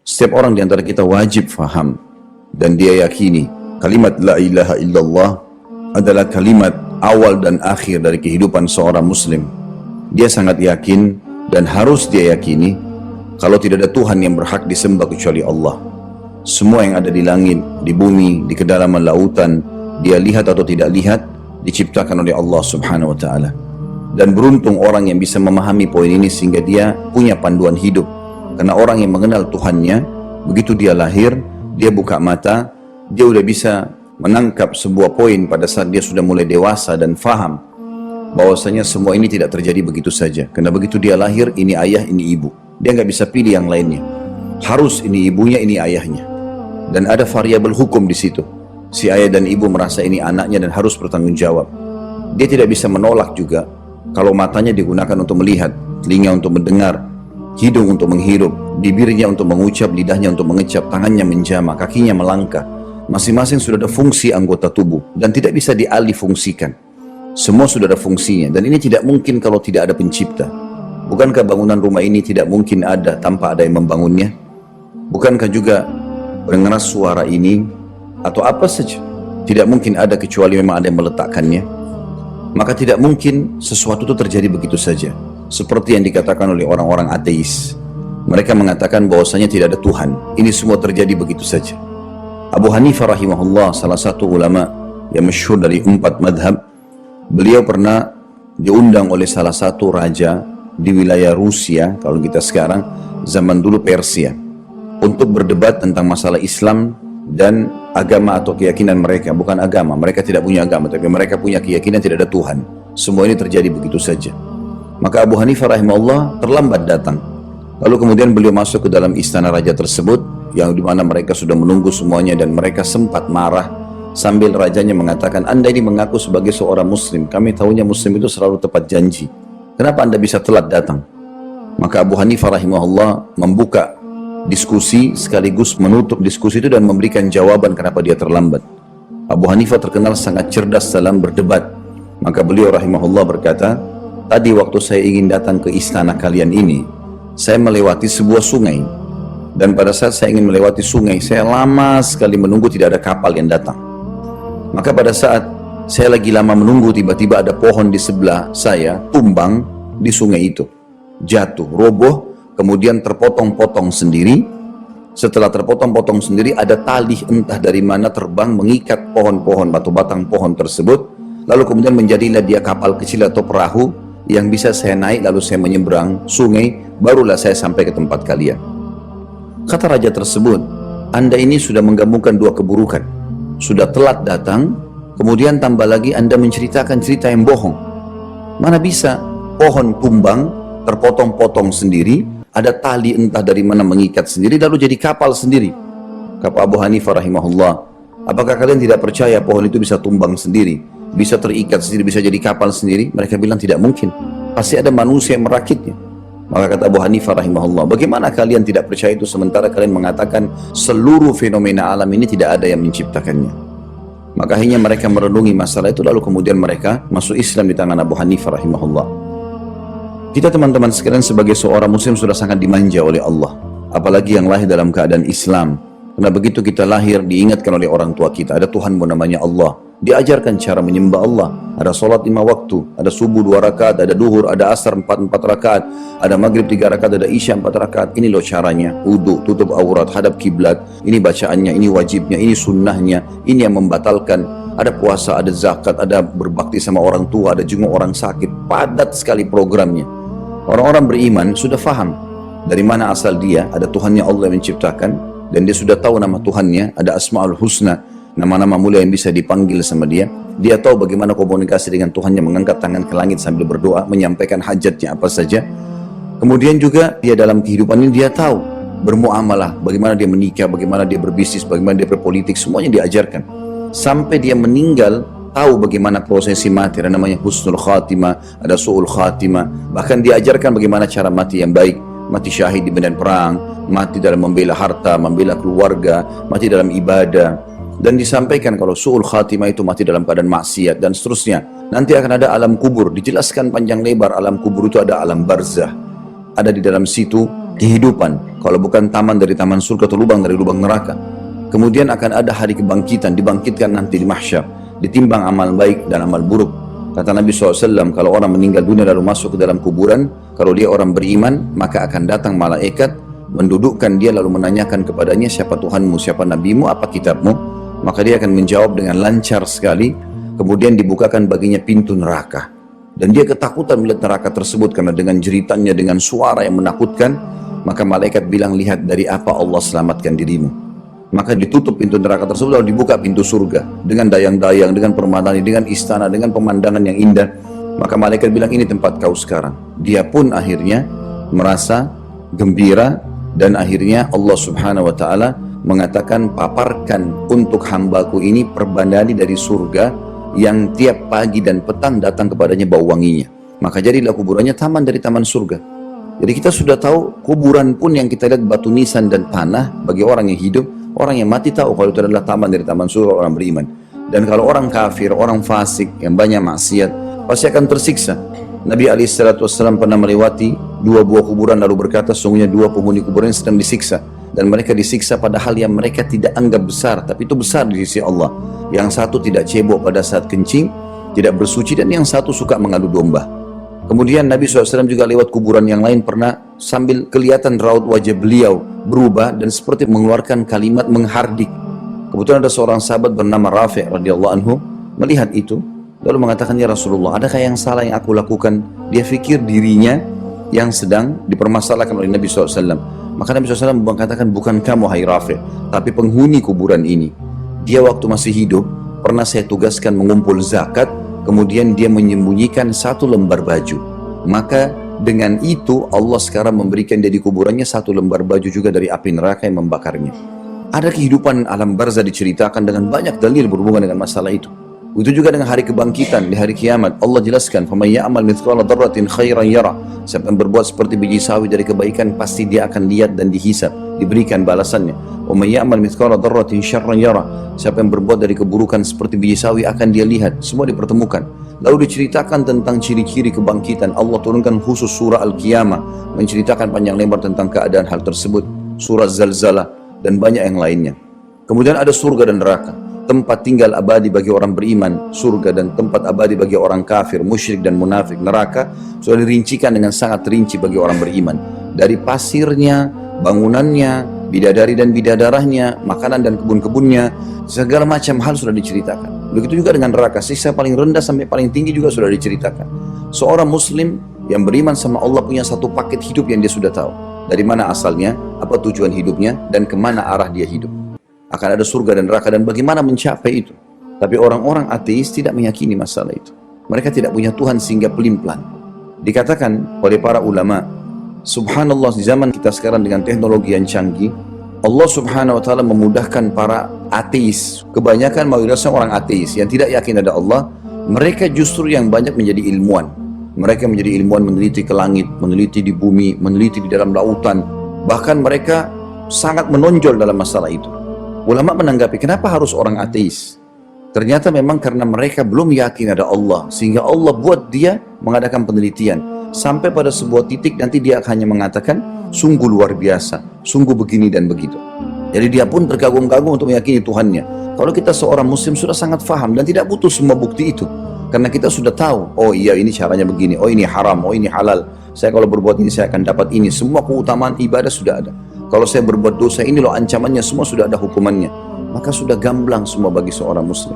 Setiap orang di antara kita wajib faham dan dia yakini kalimat la ilaha illallah adalah kalimat awal dan akhir dari kehidupan seorang muslim. Dia sangat yakin dan harus dia yakini kalau tidak ada Tuhan yang berhak disembah kecuali Allah. Semua yang ada di langit, di bumi, di kedalaman lautan, dia lihat atau tidak lihat, diciptakan oleh Allah subhanahu wa ta'ala. Dan beruntung orang yang bisa memahami poin ini sehingga dia punya panduan hidup. Karena orang yang mengenal Tuhannya, begitu dia lahir, dia buka mata, dia udah bisa menangkap sebuah poin pada saat dia sudah mulai dewasa dan faham bahwasanya semua ini tidak terjadi begitu saja. Karena begitu dia lahir, ini ayah, ini ibu. Dia nggak bisa pilih yang lainnya. Harus ini ibunya, ini ayahnya. Dan ada variabel hukum di situ. Si ayah dan ibu merasa ini anaknya dan harus bertanggung jawab. Dia tidak bisa menolak juga kalau matanya digunakan untuk melihat, telinga untuk mendengar, hidung untuk menghirup, bibirnya untuk mengucap, lidahnya untuk mengecap, tangannya menjamah, kakinya melangkah. Masing-masing sudah ada fungsi anggota tubuh dan tidak bisa dialih fungsikan. Semua sudah ada fungsinya dan ini tidak mungkin kalau tidak ada pencipta. Bukankah bangunan rumah ini tidak mungkin ada tanpa ada yang membangunnya? Bukankah juga mendengar suara ini atau apa saja tidak mungkin ada kecuali memang ada yang meletakkannya? Maka tidak mungkin sesuatu itu terjadi begitu saja. Seperti yang dikatakan oleh orang-orang ateis. Mereka mengatakan bahwasanya tidak ada Tuhan. Ini semua terjadi begitu saja. Abu Hanifah rahimahullah, salah satu ulama yang masyhur dari 4 madhab, beliau pernah diundang oleh salah satu raja di wilayah Rusia, kalau kita sekarang, zaman dulu Persia, untuk berdebat tentang masalah Islam dan agama atau keyakinan mereka. Bukan agama, mereka tidak punya agama, tapi mereka punya keyakinan tidak ada Tuhan. Semua ini terjadi begitu saja. Maka Abu Hanifah rahimahullah terlambat datang. Lalu kemudian beliau masuk ke dalam istana raja tersebut, yang dimana mereka sudah menunggu semuanya dan mereka sempat marah sambil rajanya mengatakan, Anda ini mengaku sebagai seorang muslim, kami tahunya muslim itu selalu tepat janji. Kenapa Anda bisa telat datang? Maka Abu Hanifah rahimahullah membuka diskusi sekaligus menutup diskusi itu dan memberikan jawaban kenapa dia terlambat. Abu Hanifah terkenal sangat cerdas dalam berdebat. Maka beliau rahimahullah berkata, tadi waktu saya ingin datang ke istana kalian ini, saya melewati sebuah sungai. Dan pada saat saya ingin melewati sungai, saya lama sekali menunggu tidak ada kapal yang datang. Maka pada saat saya lagi lama menunggu, tiba-tiba ada pohon di sebelah saya tumbang di sungai itu. Jatuh, roboh, kemudian terpotong-potong sendiri. Setelah terpotong-potong sendiri, ada tali entah dari mana terbang mengikat pohon-pohon atau batang pohon tersebut. Lalu kemudian menjadilah dia kapal kecil atau perahu yang bisa saya naik, lalu saya menyeberang sungai, barulah saya sampai ke tempat kalian. Kata raja tersebut, Anda ini sudah menggabungkan dua keburukan. Sudah telat datang, kemudian tambah lagi Anda menceritakan cerita yang bohong. Mana bisa pohon tumbang, terpotong-potong sendiri, ada tali entah dari mana mengikat sendiri, lalu jadi kapal sendiri. Kata Abu Hanifah rahimahullah, apakah kalian tidak percaya pohon itu bisa tumbang sendiri? Bisa terikat sendiri, bisa jadi kapal sendiri? Mereka bilang tidak mungkin, pasti ada manusia yang merakitnya. Maka kata Abu Hanifah rahimahullah, bagaimana kalian tidak percaya itu sementara kalian mengatakan seluruh fenomena alam ini tidak ada yang menciptakannya? Maka akhirnya mereka merenungi masalah itu, lalu kemudian mereka masuk Islam di tangan Abu Hanifah rahimahullah. Kita teman-teman sekalian sebagai seorang muslim sudah sangat dimanja oleh Allah, apalagi yang lahir dalam keadaan Islam. Karena begitu kita lahir diingatkan oleh orang tua kita, ada Tuhanmu namanya Allah. Diajarkan cara menyembah Allah. Ada solat 5 waktu, ada subuh 2 rakaat, ada duhur, ada asar 4 rakaat, ada maghrib 3 rakaat, ada isya 4 rakaat. Ini loh caranya, wudu, tutup aurat, hadap kiblat. Ini bacaannya, ini wajibnya, ini sunnahnya, ini yang membatalkan. Ada puasa, ada zakat, ada berbakti sama orang tua, ada jenguk orang sakit. Padat sekali programnya. Orang-orang beriman sudah faham dari mana asal dia, ada Tuhannya Allah yang menciptakan, dan dia sudah tahu nama Tuhannya, ada Asma'ul Husna, nama-nama mulia yang bisa dipanggil sama dia. Dia tahu bagaimana komunikasi dengan Tuhannya, mengangkat tangan ke langit sambil berdoa, menyampaikan hajatnya apa saja. Kemudian juga dia dalam kehidupan ini dia tahu bermuamalah, bagaimana dia menikah, bagaimana dia berbisnis, bagaimana dia berpolitik, semuanya diajarkan. Sampai dia meninggal, tahu bagaimana prosesi mati, ada namanya husnul khatimah, ada su'ul khatimah. Bahkan diajarkan bagaimana cara mati yang baik, mati syahid di medan perang, mati dalam membela harta, membela keluarga, mati dalam ibadah. Dan disampaikan kalau su'ul khatimah itu mati dalam keadaan maksiat dan seterusnya. Nanti akan ada alam kubur, dijelaskan panjang lebar. Alam kubur itu ada alam barzah, ada di dalam situ kehidupan, kalau bukan taman dari taman surga atau lubang dari lubang neraka. Kemudian akan ada hari kebangkitan, dibangkitkan nanti di mahsyar, ditimbang amal baik dan amal buruk. Kata Nabi SAW, kalau orang meninggal dunia lalu masuk ke dalam kuburan, kalau dia orang beriman, maka akan datang malaikat, mendudukkan dia lalu menanyakan kepadanya, siapa Tuhanmu, siapa Nabimu, apa kitabmu? Maka dia akan menjawab dengan lancar sekali. Kemudian dibukakan baginya pintu neraka. Dan dia ketakutan melihat neraka tersebut, karena dengan jeritannya, dengan suara yang menakutkan. Maka malaikat bilang, lihat dari apa Allah selamatkan dirimu. Maka ditutup pintu neraka tersebut, lalu dibuka pintu surga dengan dayang-dayang, dengan permadani, dengan istana, dengan pemandangan yang indah. Maka malaikat bilang, ini tempat kau sekarang. Dia pun akhirnya merasa gembira, dan akhirnya Allah Subhanahu wa taala mengatakan, paparkan untuk hambaku ini perbandani dari surga yang tiap pagi dan petang datang kepadanya bau wanginya. Maka jadilah kuburannya taman dari taman surga. Jadi kita sudah tahu, kuburan pun yang kita lihat batu nisan dan tanah, bagi orang yang hidup, orang yang mati tahu kalau itu adalah taman dari taman surga orang beriman. Dan kalau orang kafir, orang fasik yang banyak maksiat, pasti akan tersiksa. Nabi SAW pernah melewati 2 buah kuburan lalu berkata, sesungguhnya 2 penghuni kuburan sedang disiksa. Dan mereka disiksa pada hal yang mereka tidak anggap besar, tapi itu besar di sisi Allah. Yang satu tidak cebok pada saat kencing, tidak bersuci, dan yang satu suka mengadu domba. Kemudian Nabi SAW juga lewat kuburan yang lain pernah, sambil kelihatan raut wajah beliau berubah dan seperti mengeluarkan kalimat menghardik. Kebetulan ada seorang sahabat bernama Rafi' radhiyallahu anhu melihat itu, lalu mengatakan, ya Rasulullah, adakah yang salah yang aku lakukan? Dia fikir dirinya yang sedang dipermasalahkan oleh Nabi SAW. Maka Nabi SAW mengatakan, bukan kamu hai Rafi', tapi penghuni kuburan ini. Dia waktu masih hidup pernah saya tugaskan mengumpul zakat, kemudian dia menyembunyikan 1 lembar baju. Maka dengan itu Allah sekarang memberikan dia di kuburannya 1 lembar baju juga dari api neraka yang membakarnya. Ada kehidupan alam barzah diceritakan dengan banyak dalil berhubungan dengan masalah itu. Itu juga dengan hari kebangkitan di hari kiamat. Allah jelaskan, "Faman ya'mal mithqala dzarratin khairan yara." Siapa yang berbuat seperti biji sawi dari kebaikan, pasti dia akan lihat dan dihisab, diberikan balasannya. "Wa man ya'mal mithqala dzarratin syarran yara." Siapa yang berbuat dari keburukan seperti biji sawi akan dia lihat, semua dipertemukan. Lalu diceritakan tentang ciri-ciri kebangkitan. Allah turunkan khusus surah Al-Qiyamah, menceritakan panjang lebar tentang keadaan hal tersebut. Surah Zalzalah dan banyak yang lainnya. Kemudian ada surga dan neraka, tempat tinggal abadi bagi orang beriman, surga, dan tempat abadi bagi orang kafir, musyrik dan munafik. Neraka sudah dirincikan dengan sangat rinci bagi orang beriman, dari pasirnya, bangunannya, bidadari dan bidadarahnya, makanan dan kebun-kebunnya, segala macam hal sudah diceritakan. Begitu juga dengan neraka, siksa paling rendah sampai paling tinggi juga sudah diceritakan. Seorang muslim yang beriman sama Allah punya satu paket hidup yang dia sudah tahu, dari mana asalnya, apa tujuan hidupnya, dan kemana arah dia hidup. Akan ada surga dan neraka dan bagaimana mencapai itu. Tapi orang-orang ateis tidak meyakini masalah itu. Mereka tidak punya Tuhan sehingga pelin-pelan. Dikatakan oleh para ulama, subhanallah, di zaman kita sekarang dengan teknologi yang canggih, Allah Subhanahu wa taala memudahkan para ateis. Kebanyakan mayoritasnya orang ateis yang tidak yakin ada Allah, mereka justru yang banyak menjadi ilmuwan. Mereka menjadi ilmuwan, meneliti ke langit, meneliti di bumi, meneliti di dalam lautan. Bahkan mereka sangat menonjol dalam masalah itu. Ulama menanggapi, kenapa harus orang ateis? Ternyata memang karena mereka belum yakin ada Allah, sehingga Allah buat dia mengadakan penelitian. Sampai pada sebuah titik nanti dia hanya mengatakan, sungguh luar biasa, sungguh begini dan begitu. Jadi dia pun terkagum-kagum untuk meyakini Tuhannya. Kalau kita seorang muslim sudah sangat faham dan tidak butuh semua bukti itu. Karena kita sudah tahu, oh iya ini caranya begini, oh ini haram, oh ini halal. Saya kalau berbuat ini saya akan dapat ini. Semua keutamaan ibadah sudah ada. Kalau saya berbuat dosa ini loh ancamannya, semua sudah ada hukumannya. Maka sudah gamblang semua bagi seorang muslim.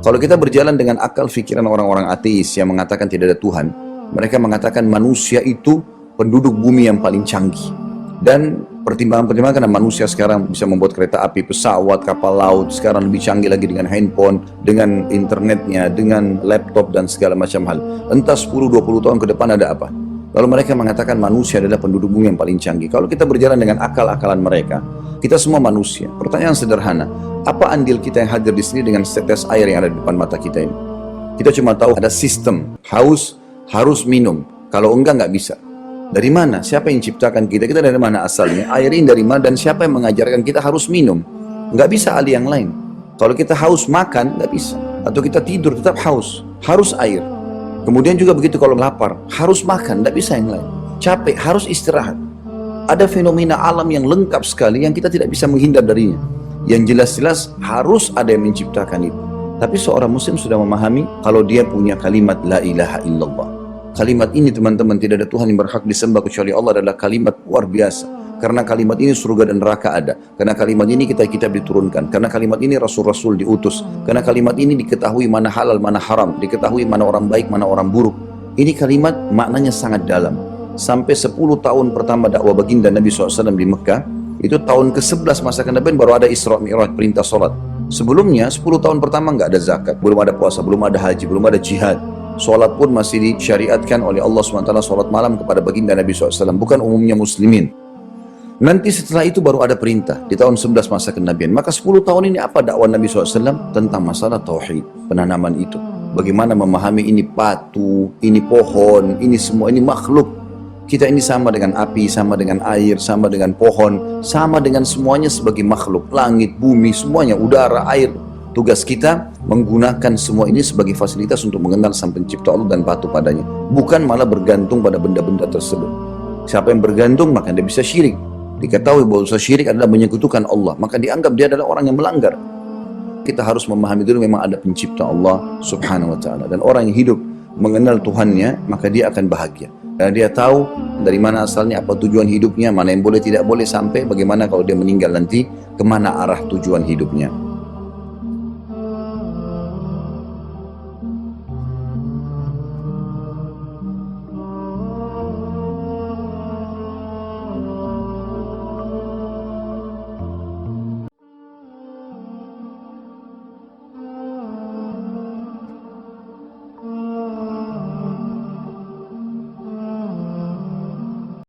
Kalau kita berjalan dengan akal fikiran orang-orang ateis yang mengatakan tidak ada Tuhan, mereka mengatakan manusia itu penduduk bumi yang paling canggih. Dan pertimbangan-pertimbangan karena manusia sekarang bisa membuat kereta api, pesawat, kapal laut, sekarang lebih canggih lagi dengan handphone, dengan internetnya, dengan laptop dan segala macam hal. Entah 10-20 tahun ke depan ada apa. Lalu mereka mengatakan manusia adalah penduduk bumi yang paling canggih. Kalau kita berjalan dengan akal-akalan mereka, kita semua manusia. Pertanyaan sederhana, apa andil kita yang hadir di sini dengan setetes air yang ada di depan mata kita ini? Kita cuma tahu ada sistem, haus, harus minum. Kalau enggak, nggak bisa. Dari mana? Siapa yang ciptakan kita? Kita dari mana asalnya? Air ini dari mana? Dan siapa yang mengajarkan kita harus minum? Nggak bisa ahli yang lain. Kalau kita haus makan, nggak bisa. Atau kita tidur tetap haus. Harus air. Kemudian juga begitu kalau lapar, harus makan, nggak bisa yang lain. Capek, harus istirahat. Ada fenomena alam yang lengkap sekali yang kita tidak bisa menghindar darinya. Yang jelas-jelas harus ada yang menciptakan itu. Tapi seorang muslim sudah memahami kalau dia punya kalimat la ilaha illallah. Kalimat ini teman-teman, tidak ada Tuhan yang berhak disembah kecuali Allah, adalah kalimat luar biasa. Karena kalimat ini surga dan neraka ada. Karena kalimat ini kitab-kitab diturunkan. Karena kalimat ini rasul-rasul diutus. Karena kalimat ini diketahui mana halal, mana haram. Diketahui mana orang baik, mana orang buruk. Ini kalimat maknanya sangat dalam. Sampai 10 tahun pertama dakwah baginda Nabi SAW di Mekah, itu tahun ke-11 masa kenabian baru ada Isra Mi'raj, perintah sholat. Sebelumnya 10 tahun pertama nggak ada zakat, belum ada puasa, belum ada haji, belum ada jihad. Sholat pun masih disyariatkan oleh Allah SWT, sholat malam kepada baginda Nabi SAW, bukan umumnya muslimin. Nanti setelah itu baru ada perintah di tahun 11 masa kenabian. Maka 10 tahun ini apa dakwah Nabi SAW? Tentang masalah tauhid, penanaman itu. Bagaimana memahami ini batu, ini pohon, ini semua, ini makhluk. Kita ini sama dengan api, sama dengan air, sama dengan pohon, sama dengan semuanya sebagai makhluk. Langit, bumi, semuanya, udara, air. Tugas kita menggunakan semua ini sebagai fasilitas untuk mengenal Sang Pencipta Allah dan patuh padanya. Bukan malah bergantung pada benda-benda tersebut. Siapa yang bergantung maka dia bisa syirik. Diketahui bahwa dosa syirik adalah menyekutukan Allah, maka dianggap dia adalah orang yang melanggar. Kita harus memahami dulu memang ada pencipta Allah subhanahu wa ta'ala. Dan orang yang hidup mengenal Tuhannya, maka dia akan bahagia. Karena dia tahu dari mana asalnya, apa tujuan hidupnya, mana yang boleh tidak boleh, sampai bagaimana kalau dia meninggal nanti, kemana arah tujuan hidupnya.